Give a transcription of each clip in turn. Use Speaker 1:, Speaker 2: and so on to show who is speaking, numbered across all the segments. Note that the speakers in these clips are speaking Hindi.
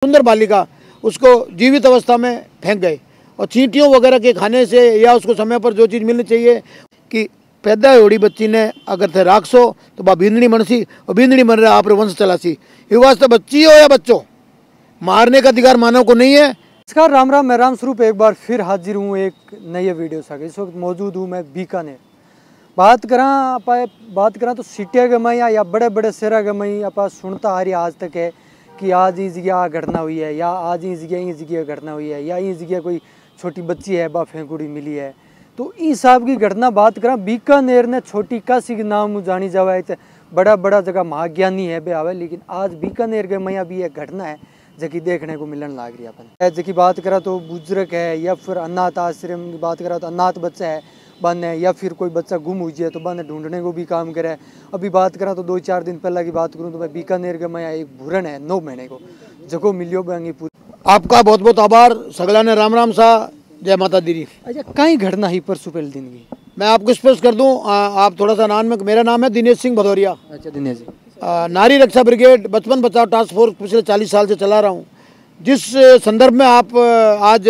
Speaker 1: सुंदर बालिका उसको जीवित अवस्था में फेंक गए और चींटियों वगैरह के खाने से या उसको समय पर जो चीज़ मिलनी चाहिए कि पैदा होड़ी बच्ची ने अगर थे राखसो तो बा बींदड़ी मनसी और बींदड़ी मन रहा आप वंश चलासी। ये वास्ते बच्ची हो या बच्चों, मारने का अधिकार मानव को नहीं है।
Speaker 2: नमस्कार, राम राम। मैं राम स्वरूप एक बार फिर हाजिर हूँ एक नई वीडियो से। इस वक्त मौजूद हूँ मैं बीकानेर। बात करा तो सिटिया के मई या बड़े बड़े शहर के मई आप सुनता आ रही आज तक है कि आज इस जगह घटना हुई है या आज इस जगह घटना हुई है या इस जगह कोई छोटी बच्ची है बा फेंकुड़ी मिली है। तो इस हिसाब की घटना बात करा बीकानेर ने छोटी काशी के नाम जानी जावा बड़ा बड़ा जगह महाज्ञानी है बे आवे, लेकिन आज बीकानेर के मैया भी एक घटना है जबकि देखने को मिलन लाग रही है। अपन जबकि बात करा तो बुजुर्ग है या फिर अनाथ आश्रम की बात करा तो अनाथ बच्चा है बन है या फिर कोई बच्चा गुम हुई है तो बन ढूंढने को भी काम करे। अभी बात करा तो 2-4 दिन पहले की बात करूँ तो मैं बीकानेर के मैं एक भूरन है 9 महीने को जगह मिलियो बांगी पूरी।
Speaker 1: आपका बहुत बहुत आभार। सगला ने राम राम सा, जय माता दी।
Speaker 2: अच्छा, कई घटना ही परसों पहले दिन की
Speaker 1: मैं आपको स्पष्ट कर दूं, आप थोड़ा सा नाम में, मेरा नाम है दिनेश सिंह भदौरिया।
Speaker 2: अच्छा दिनेश जी,
Speaker 1: नारी रक्षा ब्रिगेड बचपन बचाओ टास्क फोर्स पिछले 40 साल से चला रहा हूं। जिस संदर्भ में आप आज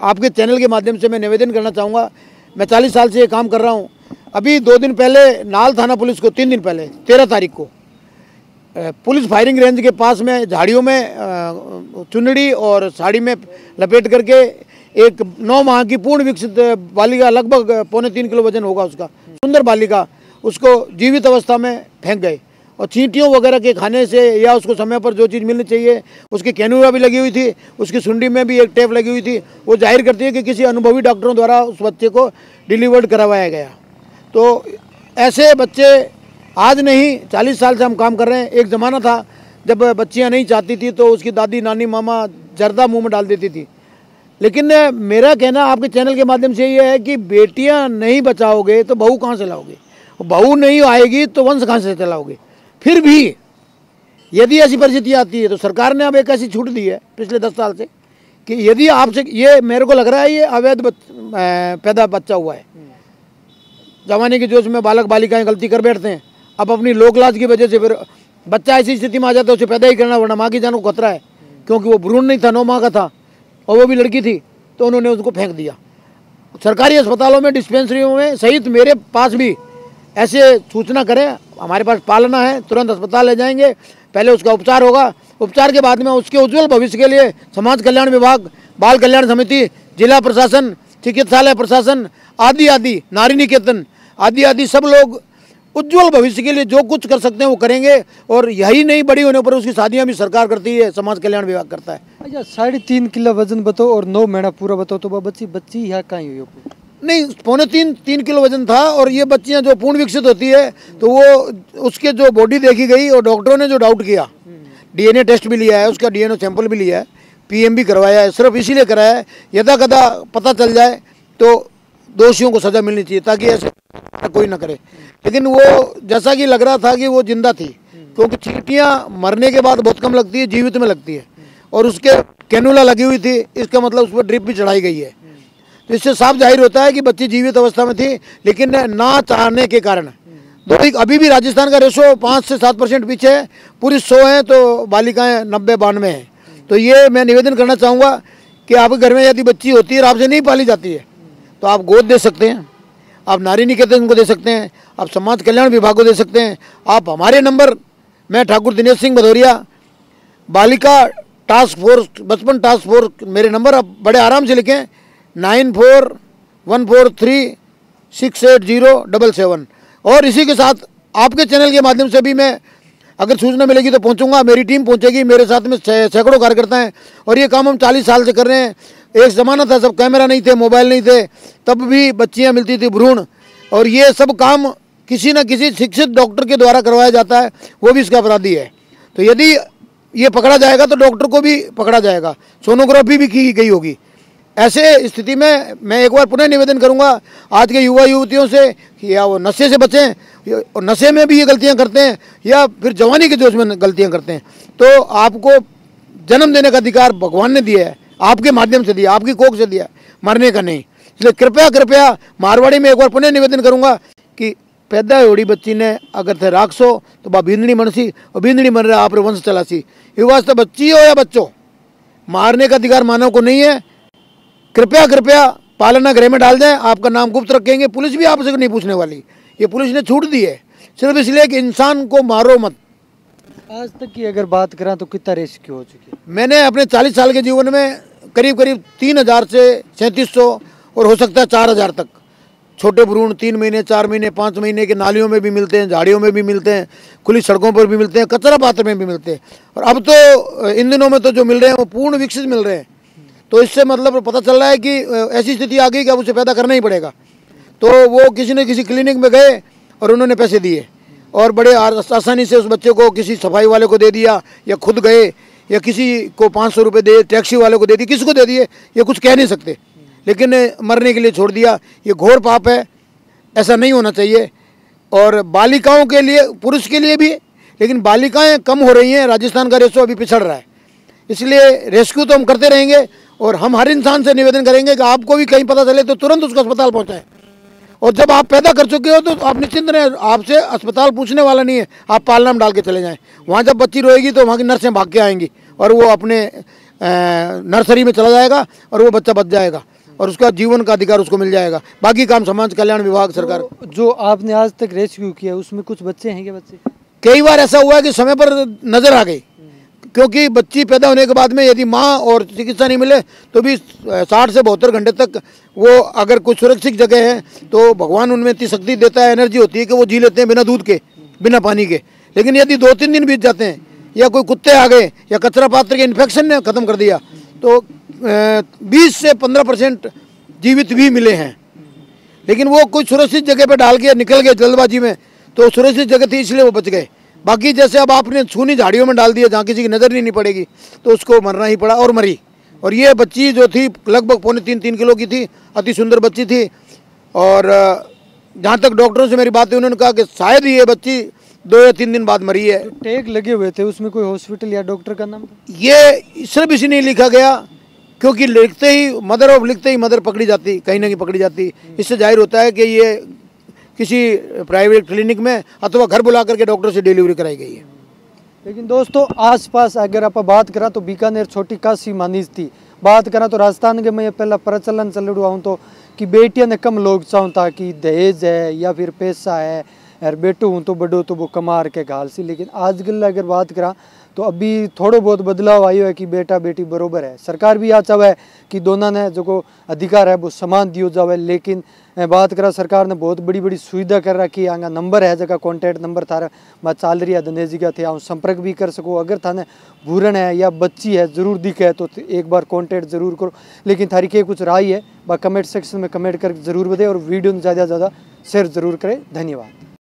Speaker 1: आपके चैनल के माध्यम से मैं निवेदन करना चाहूँगा, मैं 40 साल से ये काम कर रहा हूँ। अभी 2 दिन पहले नाल थाना पुलिस को 3 दिन पहले 13 तारीख को पुलिस फायरिंग रेंज के पास में झाड़ियों में चुनड़ी और साड़ी में लपेट करके एक 9 माह की पूर्ण विकसित बालिका, लगभग 2.25 किलो वजन होगा उसका, सुंदर बालिका उसको जीवित अवस्था में फेंक गए और चींटियों वगैरह के खाने से या उसको समय पर जो चीज़ मिलनी चाहिए, उसकी कैनुला भी लगी हुई थी, उसकी सुंडी में भी एक टेप लगी हुई थी, वो जाहिर करती है कि किसी अनुभवी डॉक्टरों द्वारा उस बच्चे को डिलीवर्ड करवाया गया। तो ऐसे बच्चे आज नहीं 40 साल से हम काम कर रहे हैं। एक ज़माना था जब बच्चियाँ नहीं चाहती थी तो उसकी दादी नानी मामा जर्दा मुँह में डाल देती थी। लेकिन मेरा कहना आपके चैनल के माध्यम से ये है कि बेटियाँ नहीं बचाओगे तो बहू कहाँ से लाओगे, बहू नहीं आएगी तो वंश कहाँ से चलाओगे। फिर भी यदि ऐसी परिस्थिति आती है तो सरकार ने अब एक ऐसी छूट दी है पिछले 10 साल से कि यदि आपसे, ये मेरे को लग रहा है ये अवैध पैदा बच्चा हुआ है, जवानी के जोश में बालक बालिकाएं गलती कर बैठते हैं। अब अपनी लोक लाज की वजह से फिर बच्चा ऐसी स्थिति में आ जाता है उसे पैदा ही करना, वरना माँ की जान को खतरा है, क्योंकि वो भ्रूण नहीं था, 9 माह का था और वो भी लड़की थी, तो उन्होंने उसको फेंक दिया। सरकारी अस्पतालों में, डिस्पेंसरियों में सहित मेरे पास भी ऐसे सूचना करें, हमारे पास पालना है, तुरंत अस्पताल ले जाएंगे, पहले उसका उपचार होगा, उपचार के बाद में उसके उज्जवल भविष्य के लिए समाज कल्याण विभाग, बाल कल्याण समिति, जिला प्रशासन, चिकित्सालय प्रशासन आदि आदि, नारी निकेतन आदि सब लोग उज्जवल भविष्य के लिए जो कुछ कर सकते हैं वो करेंगे। और यही नहीं, बड़ी होने पर उसकी शादियां भी सरकार करती है, समाज कल्याण विभाग करता है।
Speaker 2: अच्छा, 3.5 किलो वजन बताओ और 9 महीना पूरा बताओ तो बच्ची यहाँ कहीं हुई
Speaker 1: नहीं, 2.25-3 किलो वजन था। और ये बच्चियां जो पूर्ण विकसित होती है तो वो उसके जो बॉडी देखी गई और डॉक्टरों ने जो डाउट किया, DNA टेस्ट भी लिया है, उसका DNA सैंपल भी लिया है, PM भी करवाया है, सिर्फ इसीलिए कराया है यदा कदा पता चल जाए तो दोषियों को सजा मिलनी चाहिए ताकि ऐसे कोई ना करे। लेकिन वो जैसा कि लग रहा था कि वो जिंदा थी, क्योंकि चींटियाँ मरने के बाद बहुत कम लगती है, जीवित में लगती है, और उसके कैनुला लगी हुई थी, इसका मतलब उस पर ड्रिप भी चढ़ाई गई है। तो इससे साफ जाहिर होता है कि बच्ची जीवित अवस्था में थी, लेकिन ना चाहने के कारण। अभी भी राजस्थान का रेशो 5 से 7% पीछे है, पूरी 100 हैं तो बालिकाएं 90-92 हैं। तो ये मैं निवेदन करना चाहूँगा कि आपके घर में यदि बच्ची होती है और आपसे नहीं पाली जाती है तो आप गोद दे सकते हैं, आप नारी निकेतन को दे सकते हैं, आप समाज कल्याण विभाग को दे सकते हैं। आप हमारे नंबर, मैं ठाकुर दिनेश सिंह भदौरिया, बालिका टास्क फोर्स, बचपन टास्क फोर्स, मेरे नंबर आप बड़े आराम से लिखें 9414368077। और इसी के साथ आपके चैनल के माध्यम से भी मैं अगर सूचना मिलेगी तो पहुंचूंगा, मेरी टीम पहुंचेगी, मेरे साथ में सैकड़ों कार्यकर्ता हैं और ये काम हम 40 साल से कर रहे हैं। एक ज़माना था सब कैमरा नहीं थे, मोबाइल नहीं थे, तब भी बच्चियां मिलती थी भ्रूण, और ये सब काम किसी न किसी शिक्षित डॉक्टर के द्वारा करवाया जाता है, वो भी इसका अपराधी है। तो यदि ये पकड़ा जाएगा तो डॉक्टर को भी पकड़ा जाएगा, सोनोग्राफी भी की गई होगी। ऐसे स्थिति में मैं एक बार पुनः निवेदन करूंगा आज के युवा युवतियों से कि या वो नशे से बचें, और नशे में भी ये गलतियां करते हैं या फिर जवानी के जोश में गलतियां करते हैं। तो आपको जन्म देने का अधिकार भगवान ने दिया है, आपके माध्यम से दिया, आपकी कोख से दिया, मरने का नहीं। इसलिए कृपया मारवाड़ी में एक बार पुनः निवेदन करूंगा कि पैदा होड़ी बच्ची ने अगर थे राखसो तो बा बींदड़ी मनसी और बींदड़ी मन रहा आप वंश चलासी। ये वास्ते बच्ची हो या बच्चों, मारने का अधिकार मानव को नहीं है। कृपया कृपया पालना गृह में डाल दें, आपका नाम गुप्त रखेंगे, पुलिस भी आपसे नहीं पूछने वाली। ये पुलिस ने छूट दी है सिर्फ इसलिए कि इंसान को मारो मत।
Speaker 2: आज तक की अगर बात करें तो कितना रेस्क्यू हो चुकी है?
Speaker 1: मैंने अपने 40 साल के जीवन में करीब करीब 3000 से 3700 और हो सकता है 4000 तक छोटे भ्रूण 3 महीने 4 महीने 5 महीने के नालियों में भी मिलते हैं, झाड़ियों में भी मिलते हैं, खुली सड़कों पर भी मिलते हैं, कचरा पात्र में भी मिलते हैं। और अब तो इन दिनों में तो जो मिल रहे हैं वो पूर्ण विकसित मिल रहे हैं। तो इससे मतलब पता चल रहा है कि ऐसी स्थिति आ गई कि अब उसे पैदा करना ही पड़ेगा। तो वो किसी न किसी क्लिनिक में गए और उन्होंने पैसे दिए और बड़े आसानी से उस बच्चे को किसी सफाई वाले को दे दिया, या खुद गए, या किसी को 500 रुपये दे, टैक्सी वाले को दे दिए, किसी को दे दिए, ये कुछ कह नहीं सकते, लेकिन मरने के लिए छोड़ दिया। ये घोर पाप है, ऐसा नहीं होना चाहिए। और बालिकाओं के लिए, पुरुष के लिए भी, लेकिन बालिकाएं कम हो रही हैं, राजस्थान का रेशो अभी पिछड़ रहा है। इसलिए रेस्क्यू तो हम करते रहेंगे और हम हर इंसान से निवेदन करेंगे कि आपको भी कहीं पता चले तो तुरंत उसको अस्पताल पहुँचाएँ। और जब आप पैदा कर चुके हो तो आप निश्चिंत रहें, आपसे अस्पताल पूछने वाला नहीं है, आप पालना में डाल के चले जाएं। वहाँ जब बच्ची रोएगी तो वहाँ की नर्सें भाग के आएंगी और वो अपने नर्सरी में चला जाएगा और वो बच्चा बच जाएगा और उसका जीवन का अधिकार उसको मिल जाएगा। बाकी काम समाज कल्याण विभाग सरकार।
Speaker 2: तो जो आपने आज तक रेस्क्यू किया उसमें कुछ बच्चे हैं क्या? बच्चे
Speaker 1: कई बार ऐसा हुआ है कि समय पर नज़र आ गई, क्योंकि बच्ची पैदा होने के बाद में यदि माँ और चिकित्सा नहीं मिले तो भी 60 से 72 घंटे तक वो अगर कोई सुरक्षित जगह है तो भगवान उनमें इतनी शक्ति देता है, एनर्जी होती है कि वो जी लेते हैं बिना दूध के, बिना पानी के। लेकिन यदि 2-3 दिन बीत जाते हैं या कोई कुत्ते आ गए या कचरा पात्र के इन्फेक्शन ने ख़त्म कर दिया तो 20 से 15% जीवित भी मिले हैं। लेकिन वो कोई सुरक्षित जगह पर डाल के निकल गए जल्दबाजी में, तो सुरक्षित जगह थी इसलिए वो बच गए। बाकी जैसे अब आपने छूनी झाड़ियों में डाल दिया जहाँ किसी की नज़र नहीं पड़ेगी तो उसको मरना ही पड़ा और मरी। और ये बच्ची जो थी लगभग 2.5-3 किलो की थी, अति सुंदर बच्ची थी। और जहाँ तक डॉक्टरों से मेरी बात हुई उन्होंने कहा कि शायद ये बच्ची 2 या 3 दिन बाद मरी है।
Speaker 2: टैग लगे हुए थे उसमें कोई हॉस्पिटल या डॉक्टर का नाम?
Speaker 1: ये सिर्फ इसी नहीं लिखा गया, क्योंकि लिखते ही मदर पकड़ी जाती, कहीं ना कहीं पकड़ी जाती। इससे जाहिर होता है कि ये किसी प्राइवेट क्लिनिक में अथवा घर बुला करके डॉक्टर से डिलीवरी कराई गई है।
Speaker 2: लेकिन दोस्तों आसपास अगर आप बात करा तो बीकानेर छोटी काशी मानीज थी। बात करा तो राजस्थान के में पहला प्रचलन चल रहा हूँ तो कि बेटियां ने कम लोग चाहता कि दहेज है या फिर पैसा है, यार बेटो हूँ तो बड़ो तो वो कमार के घाल सी। लेकिन आजकल अगर बात करा तो अभी थोड़ो बहुत बदलाव आयो है कि बेटा बेटी बरोबर है। सरकार भी आ चाहे कि दोनों ने जो को अधिकार है वो समान दियो जावे। लेकिन बात करा सरकार ने बहुत बड़ी बड़ी सुविधा कर रखी। आगा नंबर है जगह कॉन्टैक्ट नंबर थारा बात चल रही है धनेश जी का थे, आप संपर्क भी कर सको। अगर थाने भूरण है या बच्ची है जरूर दिखे तो एक बार कॉन्टैक्ट जरूर करो। लेकिन थारी के कुछ राय है बा कमेंट सेक्शन में कमेंट कर जरूर बताए और वीडियो ज़्यादा से ज़्यादा शेयर जरूर करें। धन्यवाद।